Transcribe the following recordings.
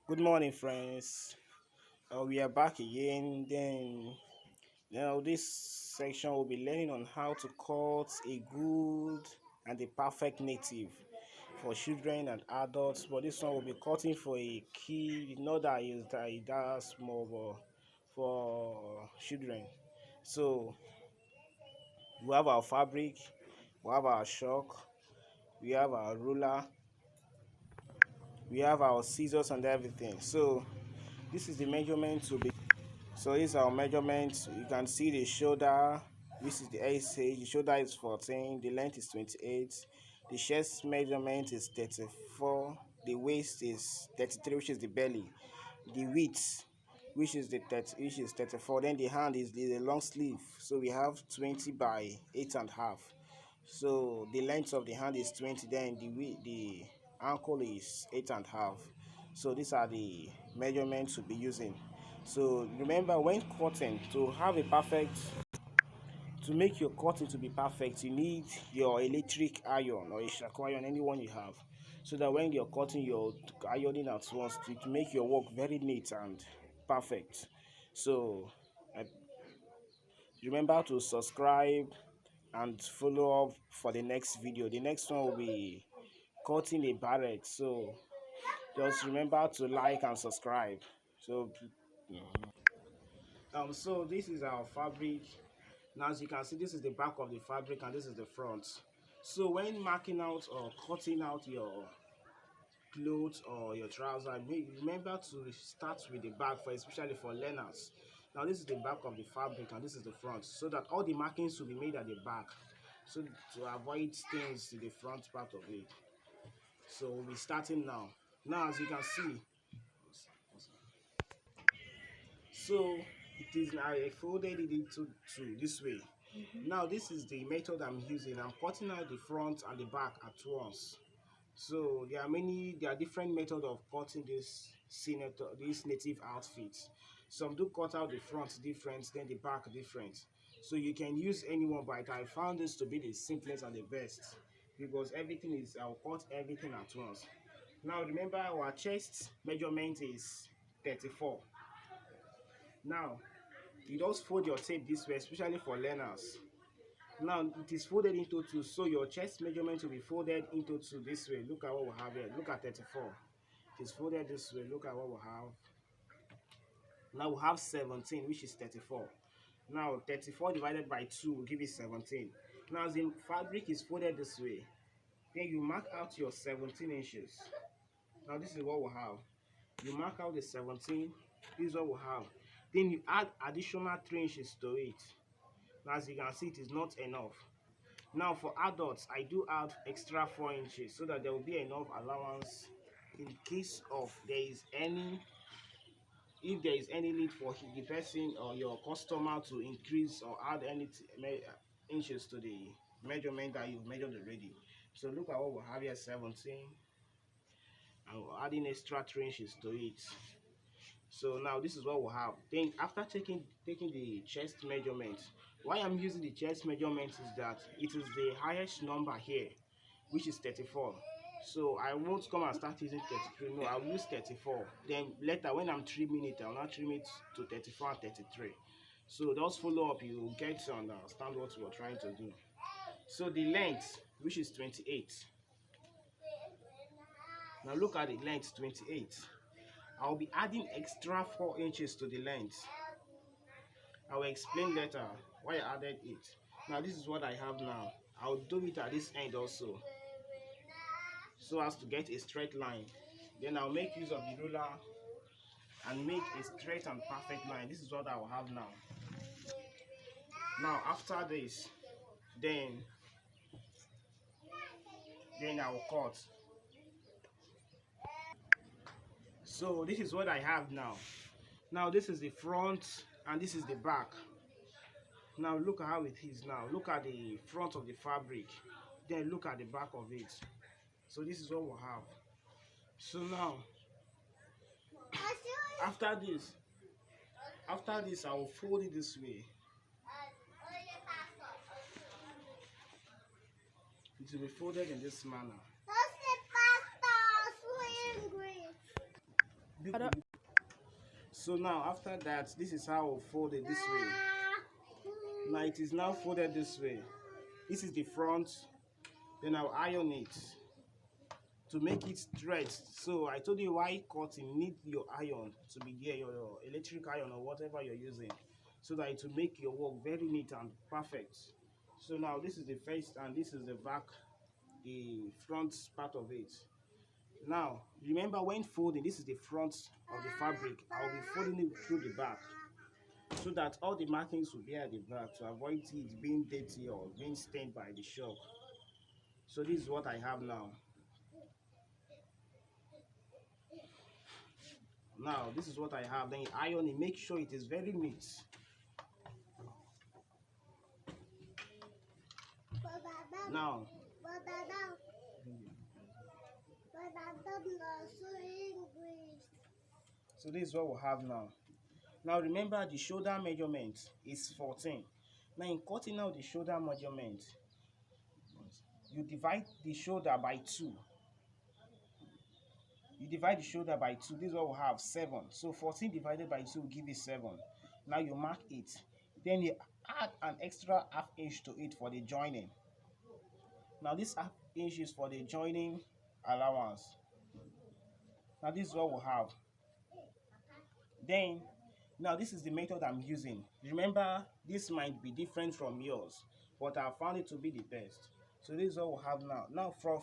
Good morning, friends. We are back again. Now this section will be learning on how to cut a good and a perfect native for children and adults. But this one will be cutting for a key, not that it does more but for children. So we have our fabric, we have our chalk, we have our ruler, we have our scissors and everything. So this is the measurement to be. So this is our measurement. You can see the shoulder. This is the SH. The shoulder is 14. The length is 28. The chest measurement is 34. The waist is 33, which is the belly. The width, which is 34. Then the hand is the long sleeve. So we have 20 by 8 and a half. So the length of the hand is 20. Then the ankle is 8 and a half. So these are the measurements to be using. So remember, when cutting, to make your cutting to be perfect, you need your electric iron or a shaku iron, anyone you have, so that when you're cutting, you're ironing at once to make your work very neat and perfect. So uh, remember to subscribe and follow up for the next video. The next one will be cutting a barrette. So just remember to like and subscribe. So so this is our fabric. Now as you can see, this is the back of the fabric and this is the front. So when marking out or cutting out your clothes or your trousers, remember to start with the back, for especially for learners. Now this is the back of the fabric and this is the front, so that all the markings will be made at the back, so to avoid stains in the front part of it. So we'll be starting now. Now as you can see, so it is now I folded it into two this way. Now this is the method I'm using. I'm cutting out the front and the back at once. So there are different methods of cutting this native outfit. Some do cut out the front different, then the back different. So you can use anyone, but I found this to be the simplest and the best, because I'll cut everything at once. Now remember, our chest measurement is 34. Now you just fold your tape this way, especially for learners. Now it is folded into two, so your chest measurement will be folded into two this way. Look at what we have here. Look at 34. It is folded this way. Look at what we have. Now we have 17, which is 34. Now 34 divided by 2 will give you 17. Now the fabric is folded this way. Then you mark out your 17 inches. Now this is what we have. You mark out the 17. This is what we have. Then you add additional 3 inches to it. Now as you can see, it is not enough. Now for adults, I do add extra 4 inches so that there will be enough allowance in case of if there is any need for the person or your customer to increase or add any inches to the measurement that you've measured already. So look at what we have here, 17, and we're adding extra 3 inches to it. So now this is what we have. Then after taking the chest measurement, why I'm using the chest measurement is that it is the highest number here, which is 34. So I won't come and start using 33. No, I'll use 34. Then later when I'm trimming it, I'll not trim it to 34 and 33. So just follow up, you get to understand what we're trying to do. So the length, which is 28. Now look at the length, 28. I'll be adding extra 4 inches to the length. I will explain later why I added it. Now this is what I have now. I'll do it at this end also, so as to get a straight line. Then I'll make use of the ruler and make a straight and perfect line. This is what I will have now. Now after this, then I will cut. So this is what I have now. Now this is the front and this is the back. Now look at how it is now. Look at the front of the fabric, then look at the back of it. So this is what we have. So now after this I will fold it this way. It will be folded in this manner. I don't. So now after that, this is how I'll fold it this way. Now it is now folded this way. This is the front. Then I'll iron it to make it stretched. So I told you why cutting need your iron to be there, your electric iron or whatever you're using, so that it will make your work very neat and perfect. So now this is the face and this is the back, the front part of it. Now remember, when folding, this is the front of the fabric. I'll be folding it through the back so that all the markings will be at the back to avoid it being dirty or being stained by the shock. So this is what I have now. Now this is what I have. Then you iron it, make sure it is very neat. Now so this is what we have now. Now remember, the shoulder measurement is 14. Now in cutting out the shoulder measurement, you divide the shoulder by 2. You divide the shoulder by 2. This is what we have, 7. So 14 divided by 2 will give you 7. Now you mark it. Then you add an extra half inch to it for the joining. Now this half inch is for the joining allowance. Now this is what we have. Then now this is the method I'm using. Remember, this might be different from yours, but I found it to be the best. So this is what we have now. Now for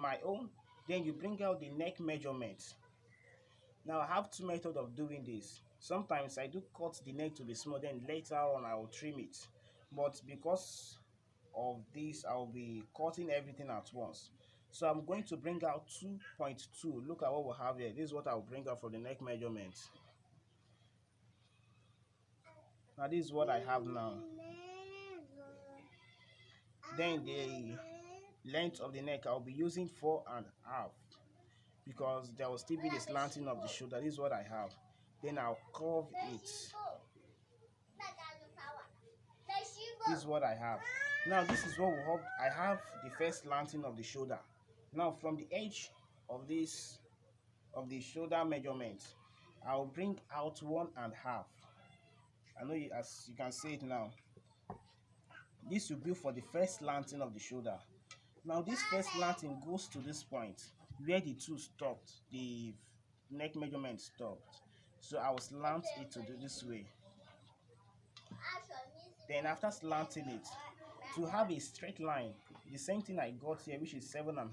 my own, then you bring out the neck measurement. Now I have 2 methods of doing this. Sometimes I do cut the neck to be small, then later on I will trim it. But because of this, I'll be cutting everything at once. So I'm going to bring out 2.2. Look at what we have here. This is what I'll bring out for the neck measurement. Now this is what I have now. Then the length of the neck, I'll be using 4.5, because there will still be the slanting of the shoulder. This is what I have. Then I'll curve it. This is what I have. Now this is what we have. I have the first slanting of the shoulder. Now from the edge of this, of the shoulder measurement, I'll bring out 1.5. I know you, as you can see it now. This will be for the first slanting of the shoulder. Now this first slanting goes to this point where the 2 stopped, the neck measurement stopped. So I will slant it to do this way. Then after slanting it, to have a straight line, the same thing I got here, which is 7.5,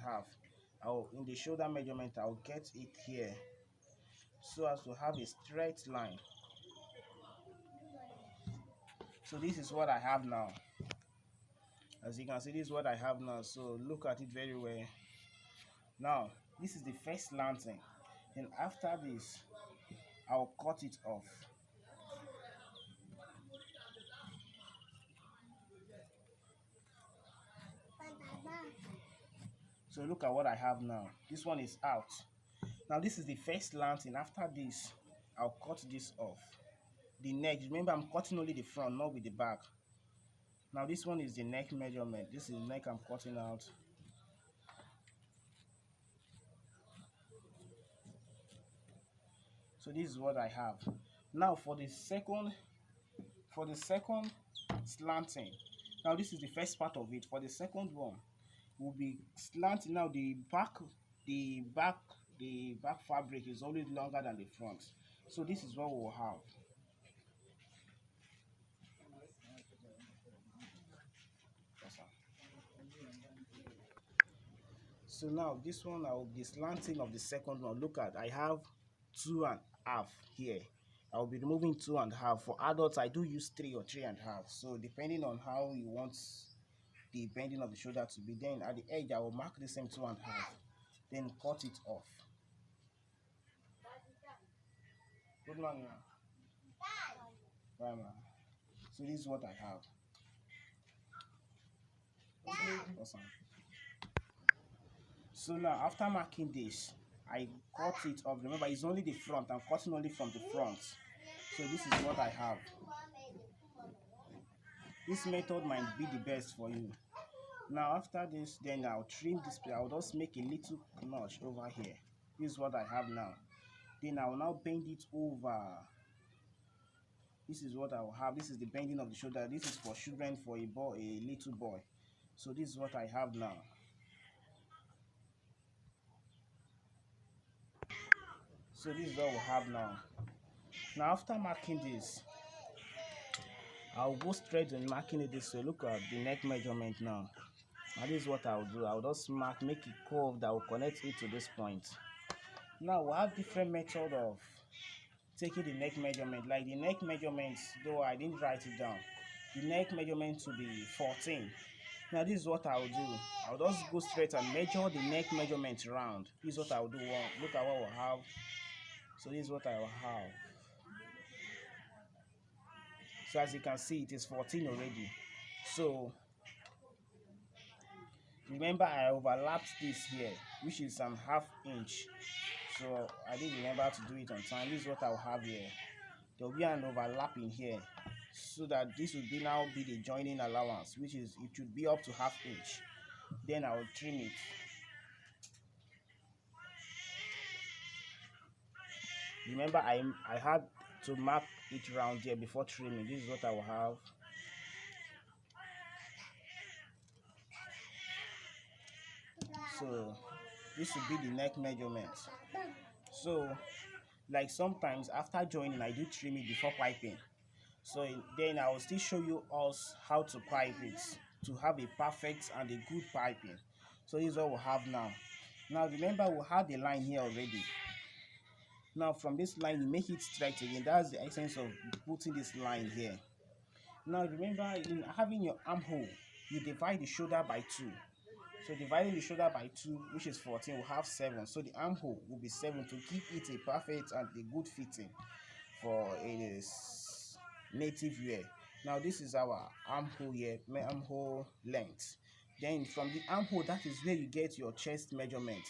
I'll, in the shoulder measurement, I'll get it here so as to have a straight line. So this is what I have now. As you can see, this is what I have now. So look at it very well. Now this is the first slanting, and after this I'll cut it off. So look at what I have now. This one is out. Now this is the first slanting. After this, I'll cut this off. The neck, remember I'm cutting only the front, not with the back. Now this one is the neck measurement. This is the neck I'm cutting out. So this is what I have. Now for the second slanting. Now this is the first part of it. For the second one, we'll be slanting. Now the back fabric is always longer than the front. So this is what we'll have. So now this one, I'll be slanting of the second one. Look at, I have 2.5 here. I'll be removing 2.5. For adults, I do use 3 or 3.5. So depending on how you want the bending of the shoulder to be, then at the edge I will mark the same 2.5, then cut it off. Good morning. Bye, man. So this is what I have. Awesome. So now after marking this, I cut it off. Remember, it's only the front. I'm cutting only from the front. So this is what I have. This method might be the best for you. Now after this, then I'll trim this. I'll just make a little notch over here. This is what I have now. Then I will now bend it over. This is what I will have. This is the bending of the shoulder. This is for children, for a boy, a little boy. So this is what I have now. So this is what we have now. Now after marking this, I'll go straight and marking it this way. Look at the neck measurement now. And this is what I'll do. I'll just mark, make it curve that will connect it to this point. Now we have different method of taking the neck measurement. Like the neck measurement, though I didn't write it down, the neck measurement to be 14. Now this is what I'll do. I'll just go straight and measure the neck measurement round. This is what I'll do. Look at what we'll have. So this is what I will have. So as you can see, it is 14 already. So remember, I overlapped this here, which is an half inch. So I didn't remember to do it on time. This is what I'll have here. There will be an overlap in here, so that this will now be the joining allowance, which is, it should be up to half inch. Then I will trim it. Remember, I had to mark it round here before trimming. This is what I will have. So this will be the neck measurement. So like sometimes after joining, I do trim it before piping. So then I will still show you us how to pipe it to have a perfect and a good piping. So this is what we have now. Now remember, we had the line here already. Now from this line, you make it straight again. That's the essence of putting this line here. Now remember, in having your armhole, you divide the shoulder by 2. So dividing the shoulder by 2, which is 14, will have 7. So the armhole will be 7 to keep it a perfect and a good fitting for a native wear. Now this is our armhole here, armhole length. Then from the armhole, that is where you get your chest measurement.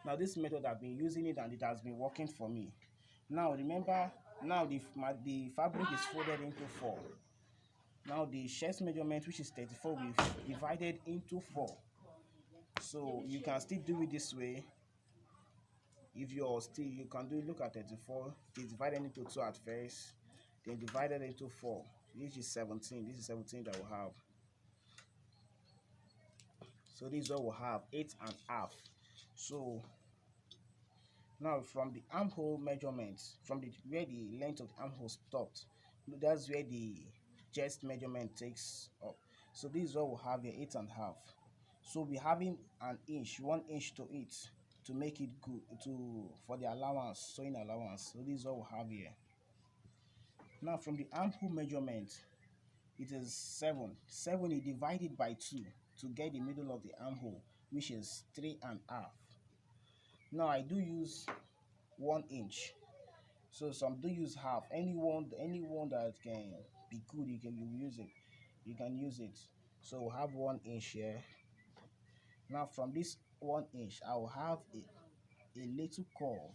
Now this method, I've been using it and it has been working for me. Now remember, now the fabric is folded into 4. Now the chest measurement, which is 34, we've divided into 4. So you can still do it this way. If you're still, you can do it. Look at 34. It's divided into 2 at first, then divided into 4. This is 17. This is 17 that we'll have. So this is what we'll have, 8.5. So now from the armhole measurement, from the where the length of the armhole stopped, that's where the chest measurement takes up. So this is what we'll have here, 8.5. So we're having an inch, 1 inch to it, to make it good, for the allowance, sewing allowance. So this is what we'll have here. Now from the armhole measurement, it is 7. 7 is divided by 2 to get the middle of the armhole, which is 3.5. Now I do use 1 inch. So some do use half. Anyone that can be good, you can use it. You can use it. So we'll have 1 inch here. Now from this 1 inch, I will have a little curve.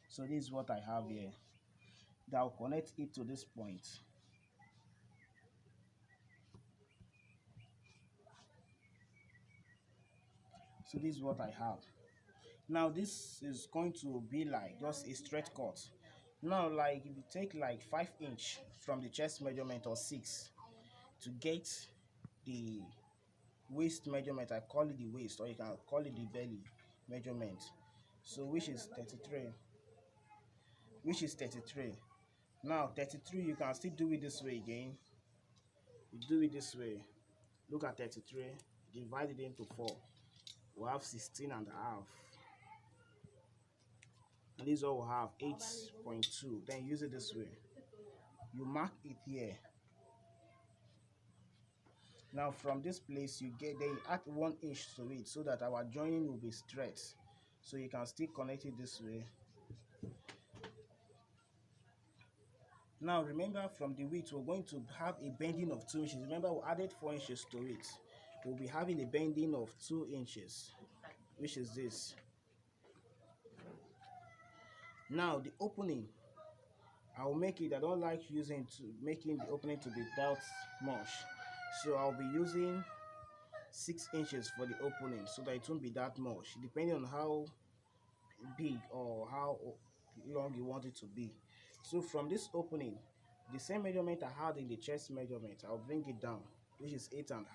So this is what I have here. That will connect it to this point. So this is what I have. Now this is going to be like just a straight cut. Now like if you take like 5 inch from the chest measurement, or 6, to get the waist measurement, I call it the waist, or you can call it the belly measurement. So which is 33. Now 33, you can still do it this way again. You do it this way. Look at 33, divide it into 4. We have 16.5. And this is what we have, 8.2. Then use it this way. You mark it here. Now from this place, you add 1 inch to it, so that our joining will be straight. So you can still connect it this way. Now remember, from the width, we're going to have a bending of 2 inches. Remember, we added 4 inches to it. We'll be having a bending of 2 inches, which is this. Now the opening, I will make it, I don't like making the opening to be that much. So I'll be using 6 inches for the opening, so that it won't be that much. Depending on how big or how long you want it to be. So from this opening, the same measurement I had in the chest measurement, I'll bring it down, which is 8.5,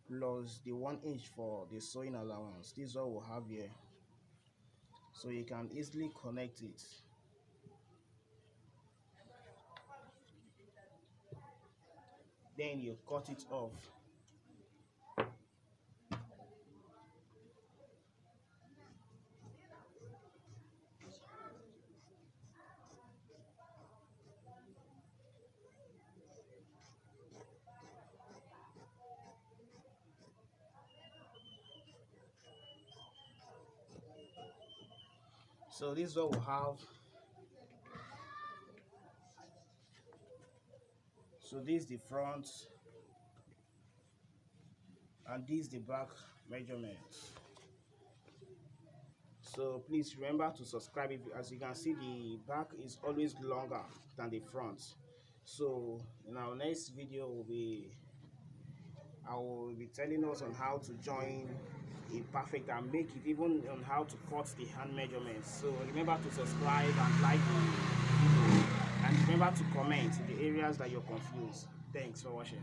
plus the 1 inch for the sewing allowance. This is all we'll have here. So you can easily connect it. Then you cut it off. So this is what we have. So this is the front and this is the back measurement. So please remember to subscribe. As you can see, the back is always longer than the front. So in our next video I will be telling us on how to join it perfect and make it, even on how to cut the hand measurements. So remember to subscribe and like the video, and remember to comment in the areas that you're confused. Thanks for watching.